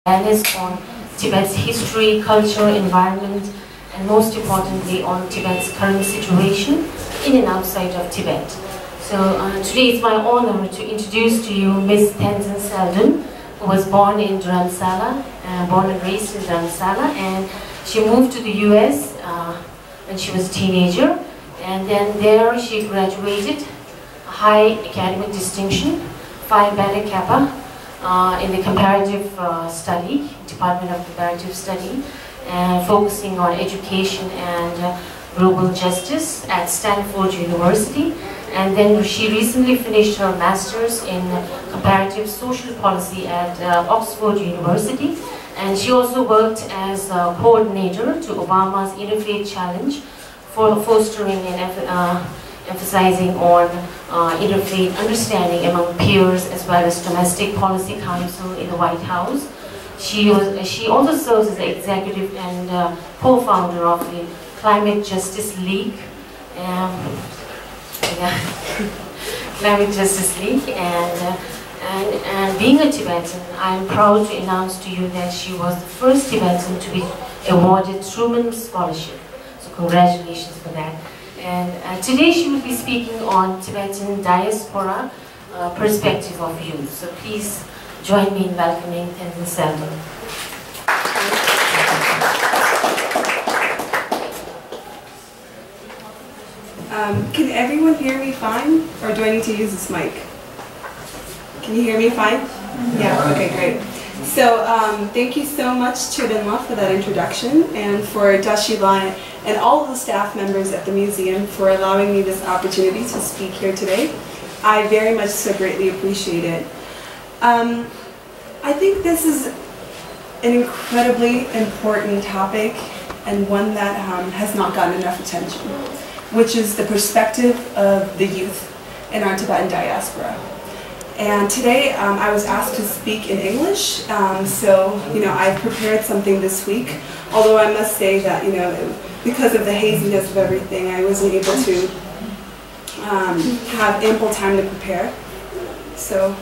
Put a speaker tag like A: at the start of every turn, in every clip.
A: awareness on Tibet's history, culture, environment, and most importantly on Tibet's current situation in and outside of Tibet. So today it's my honor to introduce to you Ms. Tenzin Seldon, who was born in Dharamsala, born and raised in Dharamsala, and she moved to the US when she was a teenager, and then there she graduated high academic distinction, Phi Beta Kappa, in the comparative study, Department of Comparative Study, focusing on education and global justice at Stanford University. And then she recently finished her master's in comparative social policy at Oxford University. And she also worked as a coordinator to Obama's Interfaith Challenge for fostering and emphasizing on interfaith understanding among peers, as well as domestic policy council in the White House. She also serves as the executive and co-founder of the Climate Justice League, Climate Justice League, and being a Tibetan, I'm proud to announce to you that she was the first Tibetan to be awarded Truman Scholarship. So congratulations for that. And today she will be speaking on Tibetan diaspora perspective of youth. So please join me in welcoming Tenzin Seldon.
B: Can everyone hear me fine? Or do I need to use this mic? Can you hear me fine? Yeah, okay, great. So thank you so much to Denla for that introduction, and for Dashila and all of the staff members at the museum for allowing me this opportunity to speak here today. I very much so greatly appreciate it. I think this is an incredibly important topic, and one that has not gotten enough attention, which is the perspective of the youth in our Tibetan diaspora. And today I was asked to speak in English, so I've prepared something this week, although I must say that because of the haziness of everything, I wasn't able to have ample time to prepare. So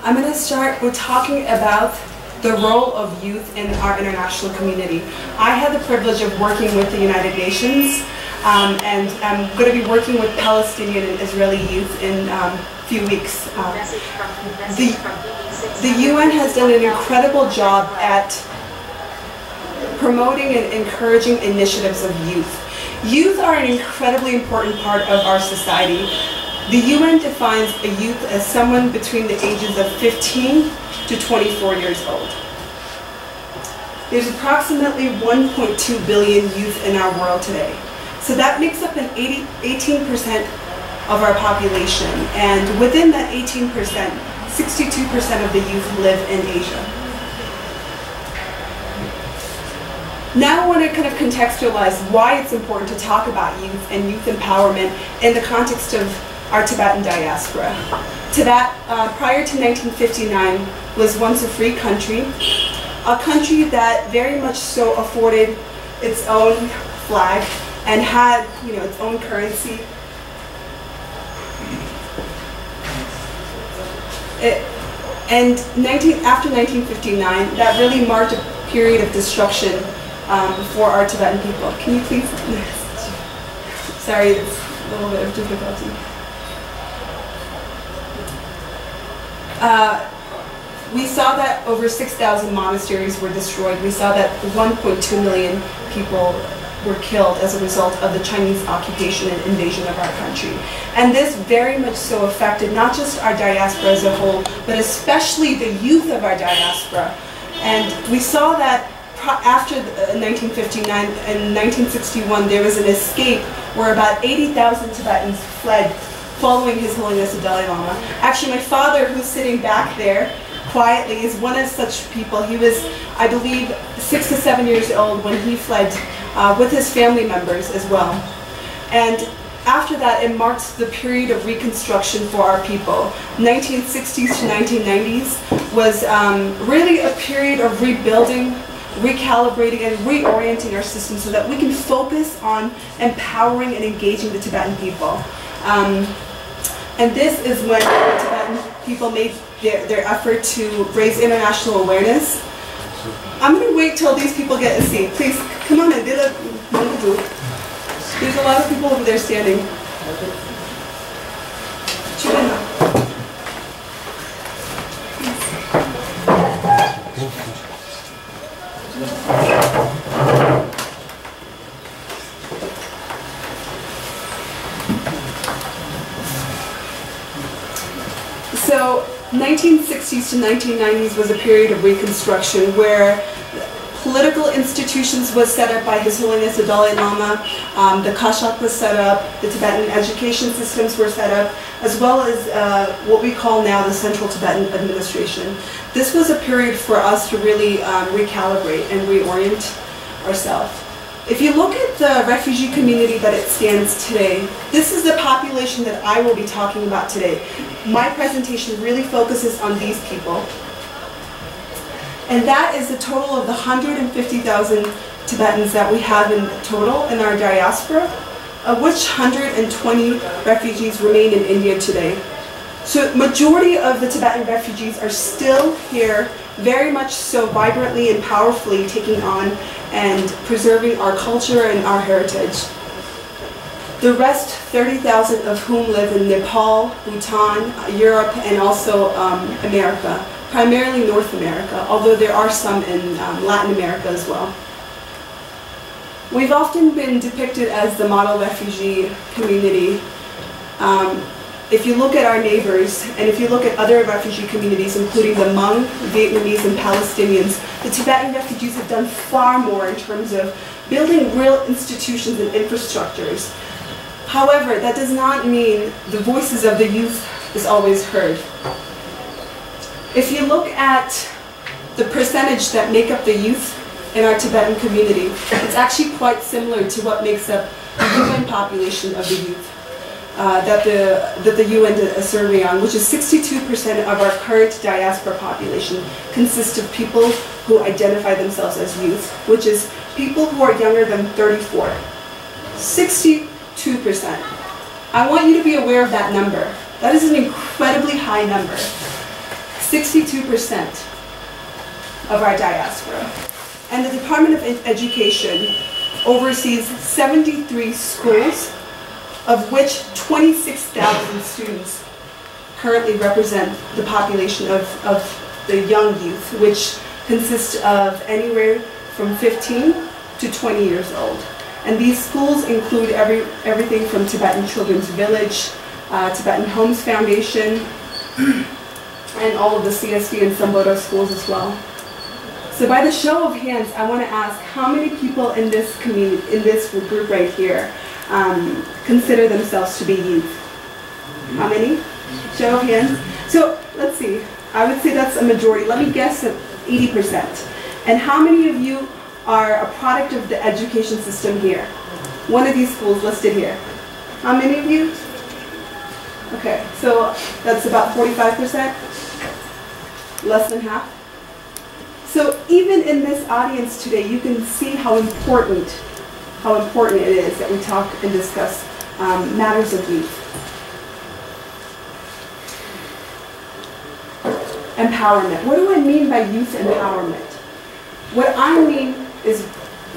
B: I'm going to start with talking about the role of youth in our international community. I had the privilege of working with the United Nations, and I'm going to be working with Palestinian and Israeli youth in few weeks. The UN has done an incredible job at promoting and encouraging initiatives of youth. Youth are an incredibly important part of our society. The UN defines a youth as someone between the ages of 15 to 24 years old. There's approximately 1.2 billion youth in our world today. So that makes up an 18% of our population, and within that 18%, 62% of the youth live in Asia. Now I want to kind of contextualize why it's important to talk about youth and youth empowerment in the context of our Tibetan diaspora. Tibet, prior to 1959, was once a free country, a country that very much so afforded its own flag and had its own currency. After 1959, that really marked a period of destruction for our Tibetan people. Can you please? Sorry, it's a little bit of difficulty. We saw that over 6,000 monasteries were destroyed. We saw that 1.2 million people were killed as a result of the Chinese occupation and invasion of our country. And this very much so affected not just our diaspora as a whole, but especially the youth of our diaspora. And we saw that after 1959 and 1961, there was an escape where about 80,000 Tibetans fled following His Holiness the Dalai Lama. Actually, my father, who's sitting back there quietly, is one of such people. He was, I believe, 6 to 7 years old when he fled with his family members as well. And after that, it marked the period of reconstruction for our people. 1960s to 1990s was really a period of rebuilding, recalibrating, and reorienting our system so that we can focus on empowering and engaging the Tibetan people. And this is when the Tibetan people made their effort to raise international awareness. I'm going to wait till these people get a seat. Please, come on in. There's a lot of people over there standing. So 1960s to 1990s was a period of reconstruction where political institutions was set up by His Holiness the Dalai Lama, the Kashag was set up, the Tibetan education systems were set up, as well as what we call now the Central Tibetan Administration. This was a period for us to really recalibrate and reorient ourselves. If you look at the refugee community that it stands today, this is the population that I will be talking about today. My presentation really focuses on these people. And that is the total of the 150,000 Tibetans that we have in total in our diaspora, of which 120 refugees remain in India today. So majority of the Tibetan refugees are still here, very much so vibrantly and powerfully taking on and preserving our culture and our heritage. The rest, 30,000 of whom live in Nepal, Bhutan, Europe, and also America, primarily North America, although there are some in Latin America as well. We've often been depicted as the model refugee community. If you look at our neighbors, and if you look at other refugee communities, including the Hmong, Vietnamese, and Palestinians, the Tibetan refugees have done far more in terms of building real institutions and infrastructures. However, that does not mean the voices of the youth is always heard. If you look at the percentage that make up the youth in our Tibetan community, it's actually quite similar to what makes up the UN population of the youth. That the UN did a survey on, which is 62% of our current diaspora population consists of people who identify themselves as youth, which is people who are younger than 34. 62%. I want you to be aware of that number. That is an incredibly high number. 62% of our diaspora. And the Department of Education oversees 73 schools, of which 26,000 students currently represent the population of the young youth, which consists of anywhere from 15 to 20 years old. And these schools include everything from Tibetan Children's Village, Tibetan Homes Foundation, and all of the CSD and Sambodha schools as well. So by the show of hands, I want to ask how many people in this community, in this group right here, consider themselves to be youth? How many? Show of hands. So let's see. I would say that's a majority. Let me guess at 80%. And how many of you are a product of the education system here? One of these schools listed here. How many of you? Okay, so that's about 45%. Less than half. So even in this audience today, you can see how important it is that we talk and discuss matters of youth. Empowerment. What do I mean by youth empowerment? What I mean is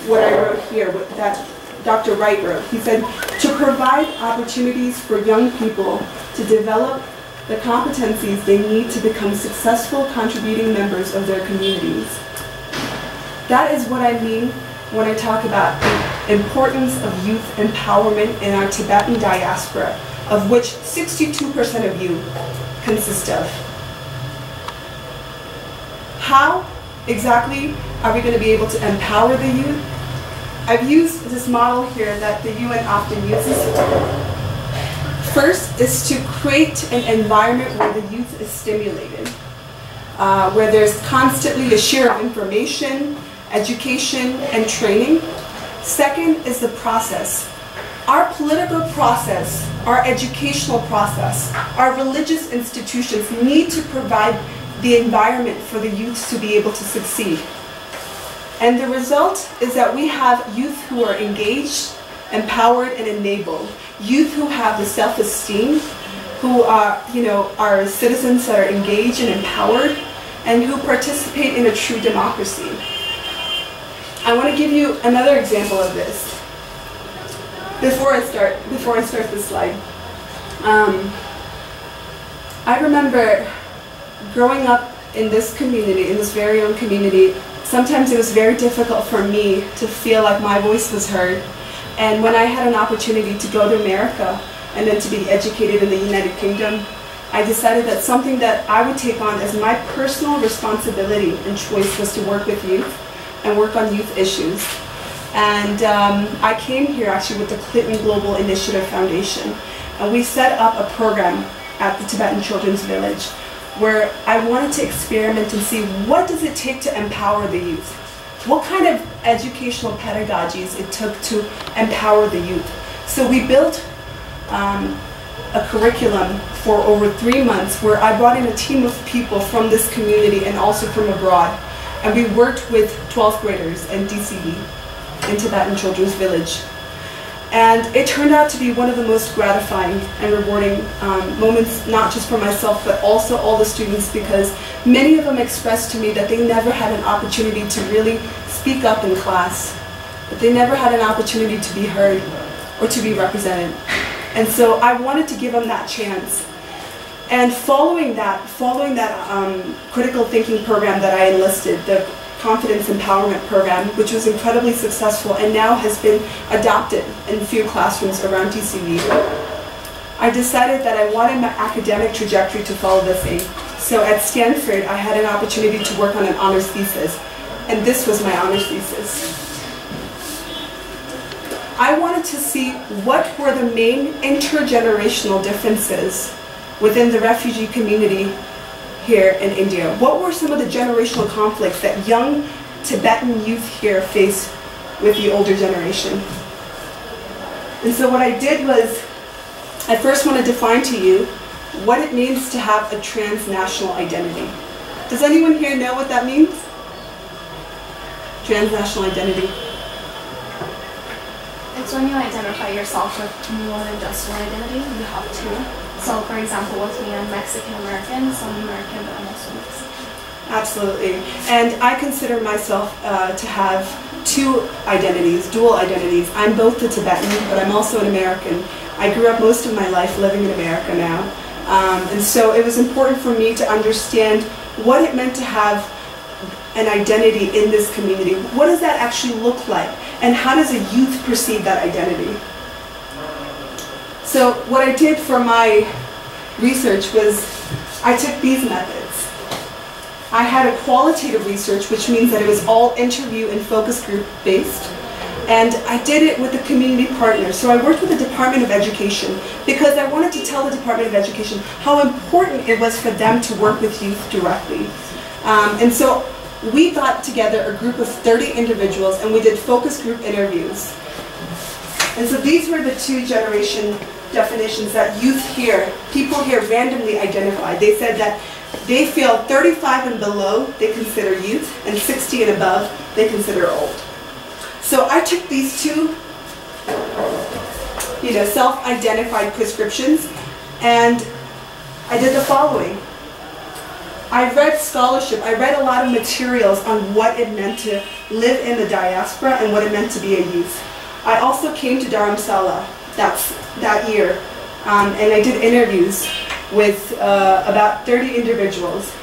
B: what I wrote here, what that Dr. Wright wrote. He said, to provide opportunities for young people to develop the competencies they need to become successful contributing members of their communities. That is what I mean when I talk about the importance of youth empowerment in our Tibetan diaspora, of which 62% of you consist of. How exactly are we going to be able to empower the youth? I've used this model here that the UN often uses. First is to create an environment where the youth is stimulated, where there's constantly a share of information, education, and training. Second is the process. Our political process, our educational process, our religious institutions need to provide the environment for the youth to be able to succeed. And the result is that we have youth who are engaged, empowered, and enabled. Youth who have the self-esteem who are citizens that are engaged and empowered, and who participate in a true democracy. I want to give you another example of this. Before I start this slide, I remember growing up in this community, in this very own community. Sometimes it was very difficult for me to feel like my voice was heard. And when I had an opportunity to go to America and then to be educated in the United Kingdom, I decided that something that I would take on as my personal responsibility and choice was to work with youth and work on youth issues. And I came here actually with the Clinton Global Initiative Foundation, and we set up a program at the Tibetan Children's Village where I wanted to experiment and see what does it take to empower the youth. What kind of educational pedagogies it took to empower the youth. So we built a curriculum for over 3 months where I brought in a team of people from this community and also from abroad. And we worked with 12th graders and DCV in Tibetan Children's Village. And it turned out to be one of the most gratifying and rewarding moments, not just for myself, but also all the students, because many of them expressed to me that they never had an opportunity to really speak up in class, that they never had an opportunity to be heard or to be represented. And so I wanted to give them that chance. And following that critical thinking program that I enlisted, the Confidence Empowerment Program, which was incredibly successful and now has been adopted in a few classrooms around DCV, I decided that I wanted my academic trajectory to follow the same. So at Stanford, I had an opportunity to work on an honors thesis, and this was my honors thesis. I wanted to see what were the main intergenerational differences within the refugee community here in India. What were some of the generational conflicts that young Tibetan youth here face with the older generation? And so what I did was, I first want to define to you what it means to have a transnational identity. Does anyone here know what that means? Transnational identity.
C: It's when you identify yourself with more than just one identity, you have two. So for example, with me, I'm Mexican-American, so I'm American, but I'm also Mexican.
B: Absolutely. And I consider myself to have two identities, dual identities. I'm both a Tibetan, but I'm also an American. I grew up most of my life living in America now. And so it was important for me to understand what it meant to have an identity in this community. What does that actually look like? And how does a youth perceive that identity? So what I did for my research was I took these methods. I had a qualitative research, which means that it was all interview and focus group based. And I did it with the community partners. So I worked with the Department of Education because I wanted to tell the Department of Education how important it was for them to work with youth directly. And so we got together a group of 30 individuals and we did focus group interviews. And so these were the two generation definitions that youth here, people here randomly identified. They said that they feel 35 and below they consider youth, and 60 and above they consider old. So I took these two self-identified prescriptions and I did the following. I read scholarship, I read a lot of materials on what it meant to live in the diaspora and what it meant to be a youth. I also came to Dharamsala that year and I did interviews with about 30 individuals.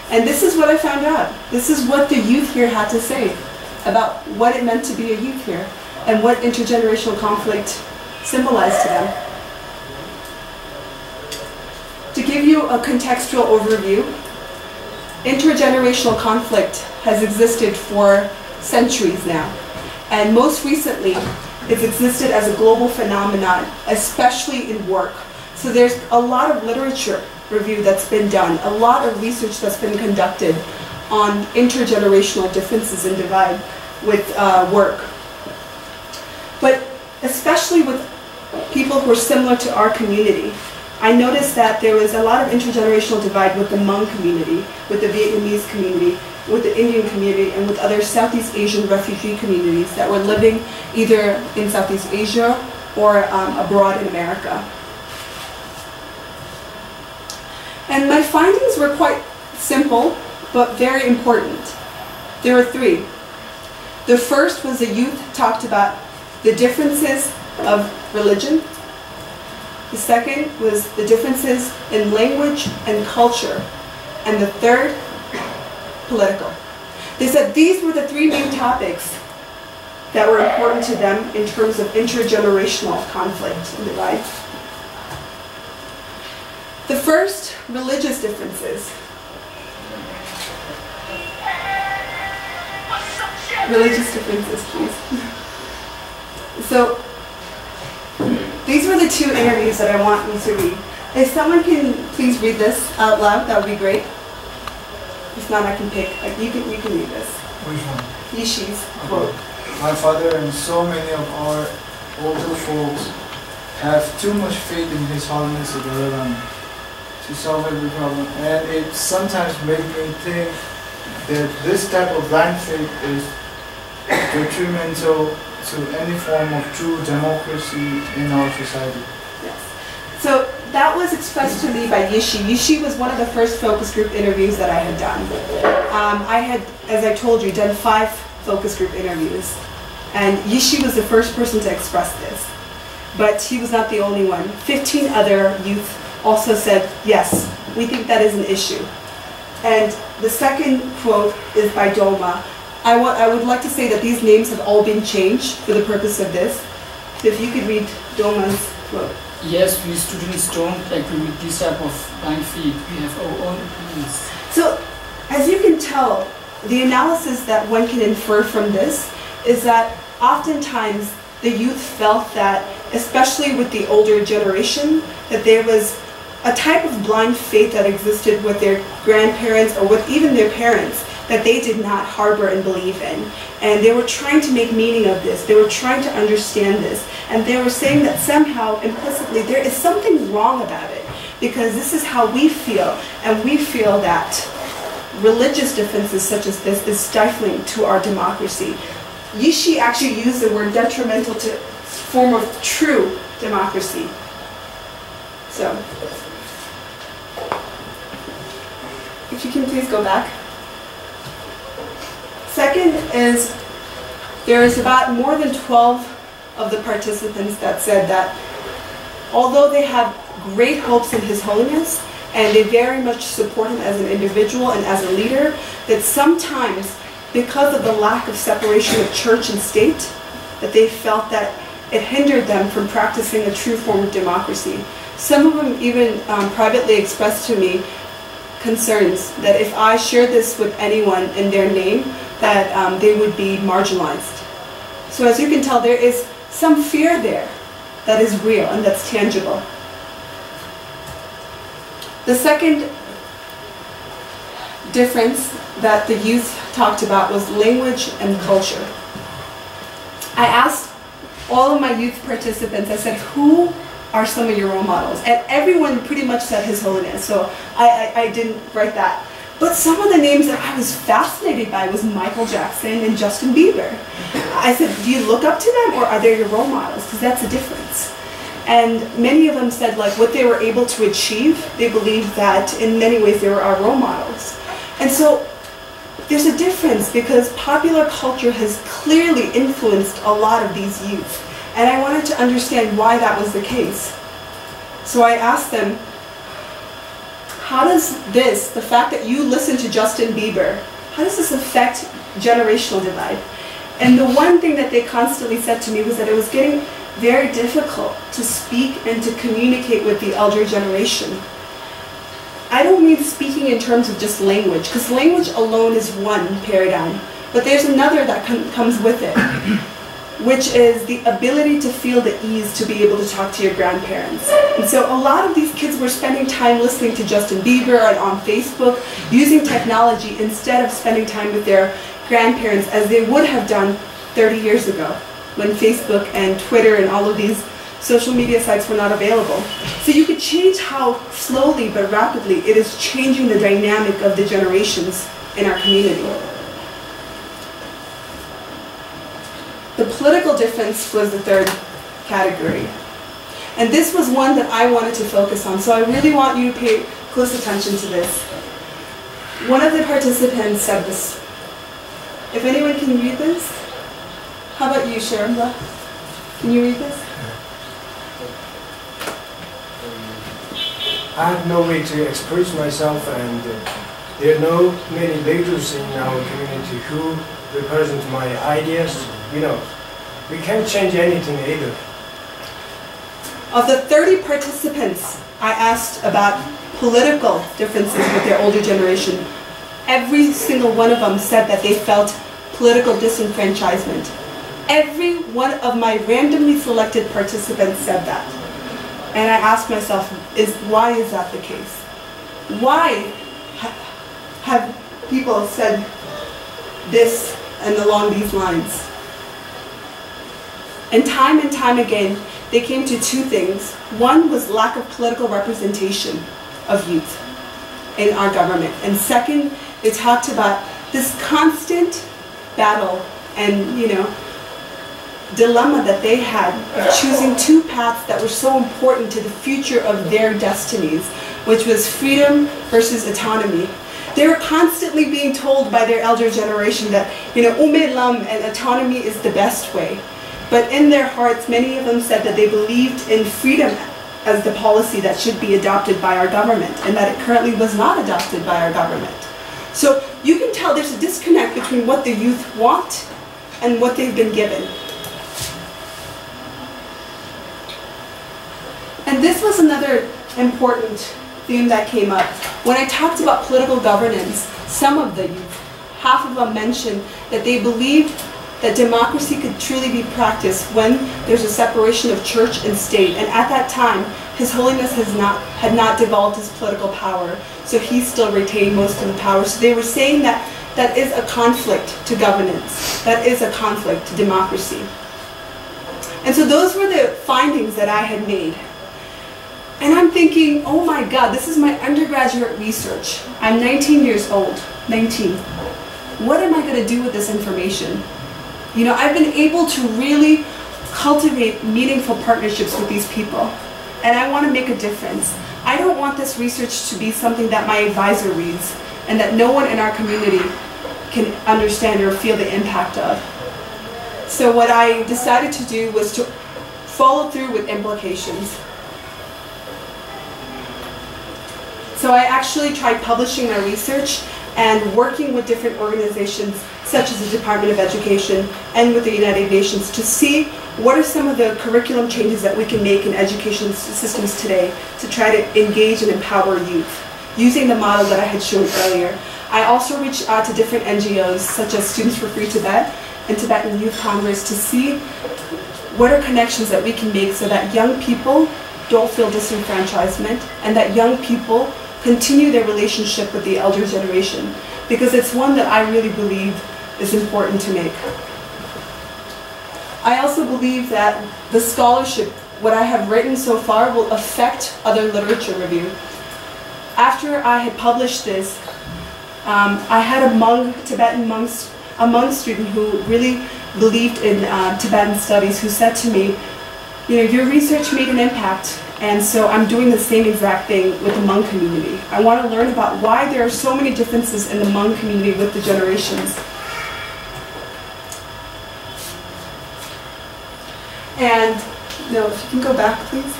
B: And this is what I found out. This is what the youth here had to say about what it meant to be a youth here and what intergenerational conflict symbolized to them. To give you a contextual overview, intergenerational conflict has existed for centuries now. And most recently, it's existed as a global phenomenon, especially in work. So there's a lot of literature review that's been done, a lot of research that's been conducted on intergenerational differences and divide with work. But especially with people who are similar to our community, I noticed that there was a lot of intergenerational divide with the Hmong community, with the Vietnamese community, with the Indian community, and with other Southeast Asian refugee communities that were living either in Southeast Asia or abroad in America. And my findings were quite simple, but very important. There were three. The first was the youth talked about the differences of religion. The second was the differences in language and culture. And the third, political. They said these were the three main topics that were important to them in terms of intergenerational conflict and divide. The first, religious differences. Religious differences, please. So, these were the two interviews that I want you to read. If someone can please read this out loud, that would be great. If not, I can pick. You can read this.
D: Which one?
B: Yishi's quote.
D: My father and so many of our older folks have too much faith in His Holiness the Dalai Lama to solve every problem, and it sometimes makes me think that this type of blind faith is detrimental to any form of true democracy in our society.
B: Yes. So that was expressed to me by Yishi. Yishi was one of the first focus group interviews that I had done. I had, as I told you, done 5 focus group interviews. And Yishi was the first person to express this. But he was not the only one. 15 other youth also said, yes, we think that is an issue. And the second quote is by Doma. I would like to say that these names have all been changed for the purpose of this. So if you could read Doma's quote.
E: Yes, we students don't agree with this type of blind faith. We have our own opinions.
B: So, as you can tell, the analysis that one can infer from this is that oftentimes the youth felt that, especially with the older generation, that there was a type of blind faith that existed with their grandparents or with even their parents that they did not harbor and believe in. And they were trying to make meaning of this. They were trying to understand this. And they were saying that somehow, implicitly, there is something wrong about it because this is how we feel. And we feel that religious differences such as this is stifling to our democracy. Yishi actually used the word detrimental to form of true democracy. So, if you can please go back. Second is, there is about more than 12 of the participants that said that although they have great hopes in His Holiness and they very much support him as an individual and as a leader, that sometimes because of the lack of separation of church and state, that they felt that it hindered them from practicing a true form of democracy. Some of them even privately expressed to me concerns that if I shared this with anyone in their name, that they would be marginalized. So as you can tell, there is some fear there that is real and that's tangible. The second difference that the youth talked about was language and culture. I asked all of my youth participants, I said, who are some of your role models? And everyone pretty much said His Holiness, so I didn't write that. But some of the names that I was fascinated by was Michael Jackson and Justin Bieber. I said, do you look up to them or are they your role models? Because that's a difference. And many of them said like what they were able to achieve, they believed that in many ways they were our role models. And so there's a difference because popular culture has clearly influenced a lot of these youth. And I wanted to understand why that was the case. So I asked them, how does this, the fact that you listen to Justin Bieber, how does this affect generational divide? And the one thing that they constantly said to me was that it was getting very difficult to speak and to communicate with the elder generation. I don't mean speaking in terms of just language, because language alone is one paradigm, but there's another that comes with it, which is the ability to feel the ease to be able to talk to your grandparents. And so a lot of these kids were spending time listening to Justin Bieber and on Facebook, using technology instead of spending time with their grandparents as they would have done 30 years ago when Facebook and Twitter and all of these social media sites were not available. So you could change how slowly but rapidly it is changing the dynamic of the generations in our community. The political difference was the third category. And this was one that I wanted to focus on. So I really want you to pay close attention to this. One of the participants said this. If anyone can read this, how about you, Sharonda? Can you read this?
F: I have no way to express myself, and there are no many leaders in our community who represent my ideas. We can't change anything either.
B: Of the 30 participants I asked about political differences with their older generation, every single one of them said that they felt political disenfranchisement. Every one of my randomly selected participants said that. And I asked myself, why is that the case? Why have people said this and along these lines? And time again, they came to two things. One was lack of political representation of youth in our government. And second, they talked about this constant battle and, dilemma that they had of choosing two paths that were so important to the future of their destinies, which was freedom versus autonomy. They were constantly being told by their elder generation that, ume lam and autonomy is the best way. But in their hearts, many of them said that they believed in freedom as the policy that should be adopted by our government, and that it currently was not adopted by our government. So you can tell there's a disconnect between what the youth want and what they've been given. And this was another important theme that came up. When I talked about political governance, some of the youth, half of them mentioned that they believed that democracy could truly be practiced when there's a separation of church and state. And at that time, His Holiness had not devolved his political power, so he still retained most of the power. So they were saying that that is a conflict to governance. That is a conflict to democracy. And so those were the findings that I had made. And I'm thinking, oh my God, this is my undergraduate research. I'm 19 years old, 19. What am I going to do with this information? I've been able to really cultivate meaningful partnerships with these people, and I want to make a difference. I don't want this research to be something that my advisor reads and that no one in our community can understand or feel the impact of. So what I decided to do was to follow through with implications. So I actually tried publishing my research and working with different organizations such as the Department of Education and with the United Nations to see what are some of the curriculum changes that we can make in education systems today to try to engage and empower youth, using the model that I had shown earlier. I also reached out to different NGOs such as Students for Free Tibet and Tibetan Youth Congress to see what are connections that we can make so that young people don't feel disenfranchisement and that young people continue their relationship with the elder generation, because it's one that I really believe is important to make. I also believe that the scholarship, what I have written so far, will affect other literature review. After I had published this, I had a Tibetan monk student who really believed in Tibetan studies, who said to me, your research made an impact. And so I'm doing the same exact thing with the Hmong community. I want to learn about why there are so many differences in the Hmong community with the generations. And, if you can go back, please.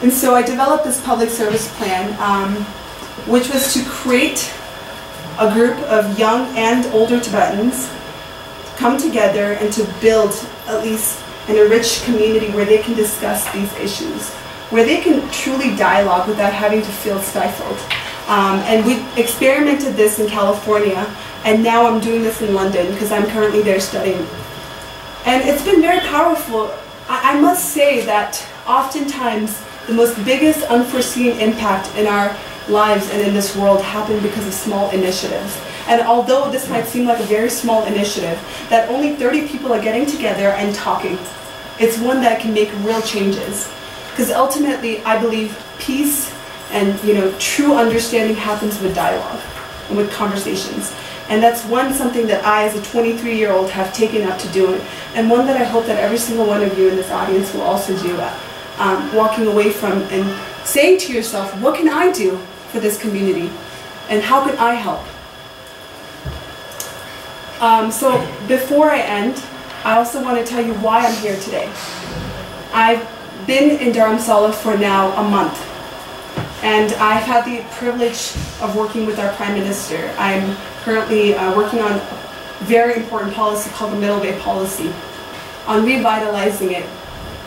B: And so I developed this public service plan, which was to create a group of young and older Tibetans to come together and to build at least an enriched community where they can discuss these issues, where they can truly dialogue without having to feel stifled. And we experimented this in California, and now I'm doing this in London because I'm currently there studying. And it's been very powerful. I must say that oftentimes the most biggest unforeseen impact in our lives and in this world happen because of small initiatives. And although this might seem like a very small initiative, that only 30 people are getting together and talking, it's one that can make real changes. Because ultimately, I believe peace and true understanding happens with dialogue and with conversations. And that's something that I, as a 23-year-old, have taken up to do, and one that I hope that every single one of you in this audience will also do, walking away from and saying to yourself, what can I do for this community? And how can I help? So before I end, I also want to tell you why I'm here today. I've been in Dharamsala for now a month, and I've had the privilege of working with our Prime Minister. I'm currently working on a very important policy called the Middle Way Policy, on revitalizing it,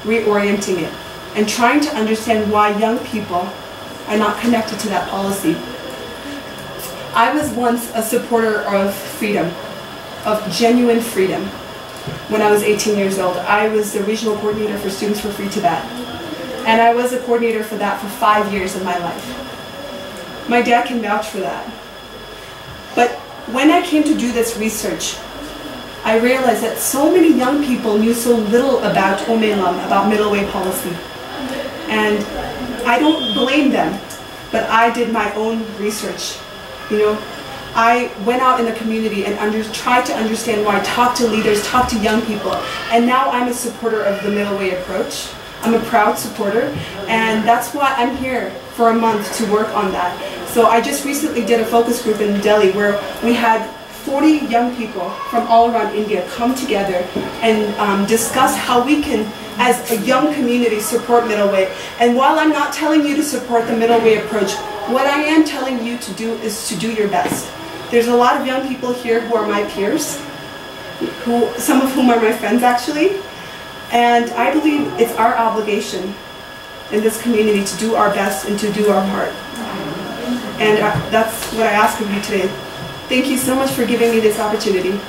B: reorienting it, and trying to understand why young people are not connected to that policy. I was once a supporter of freedom, of genuine freedom. When I was 18 years old, I was the regional coordinator for Students for Free Tibet. And I was a coordinator for that for 5 years of my life. My dad can vouch for that. But when I came to do this research, I realized that so many young people knew so little about Omelam, about middle way policy. And I don't blame them, but I did my own research. You know, I went out in the community and tried to understand why, talk to leaders, talk to young people, and now I'm a supporter of the middle way approach. I'm a proud supporter, and that's why I'm here for a month to work on that. So I just recently did a focus group in Delhi where we had 40 young people from all around India come together and discuss how we can, as a young community, support middle way. And while I'm not telling you to support the middle way approach, what I am telling you to do is to do your best. There's a lot of young people here who are my peers, some of whom are my friends actually, and I believe it's our obligation in this community to do our best and to do our part. And that's what I ask of you today. Thank you so much for giving me this opportunity.